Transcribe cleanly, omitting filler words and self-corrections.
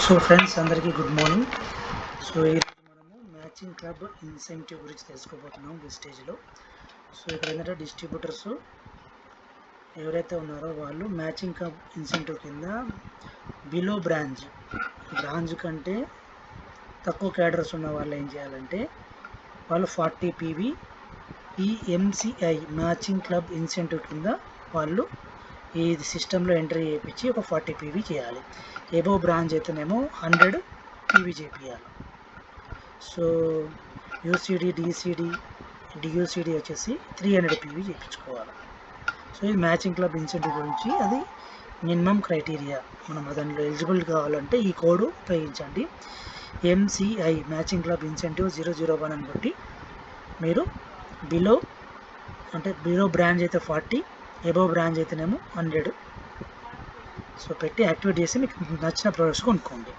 So friends అందరికీ good morning. So ఈరోజు మనము మ్యాచింగ్ క్లబ్ ఇన్సెంటివ్ గురించి తెలుసుకోబోతున్నాం ఈ స్టేజ్లో. సో ఇక్కడ ఏంటంటే డిస్ట్రిబ్యూటర్స్ ఎవరైతే ఉన్నారో వాళ్ళు మ్యాచింగ్ క్లబ్ ఇన్సెంటివ్ కింద బిలో బ్రాంచ్ కంటే తక్కువ క్యాడర్స్ ఉన్న వాళ్ళు ఏం చేయాలంటే వాళ్ళు 40 PV ఈ MCI మ్యాచింగ్ క్లబ్ ఇన్సెంటివ్ కింద వాళ్ళు ఈ సిస్టంలో ఎంట్రీ చేయించి ఒక 40 PV చేయాలి. ఎబో బ్రాంచ్ అయితేనేమో 100 PV చేయాలి. సో UCD DUCD వచ్చేసి 300 PV చేయించుకోవాలి. సో ఇది మ్యాచింగ్ క్లబ్ ఇన్సెంటివ్ గురించి అది మినిమం క్రైటీరియా. మనం దానిలో ఎలిజిబుల్ కావాలంటే ఈ కోడ్ ఉపయోగించండి. MCI మ్యాచింగ్ క్లబ్ ఇన్సెంటివ్ 001 అని బట్టి మీరు బిలో బ్రాంచ్ అయితే 40, ఎబో బ్రాంచ్ అయితేనేమో 100 సో పెట్టి యాక్టివేట్ చేసి మీకు నచ్చిన ప్రోడక్ట్స్ కొనుక్కోండి.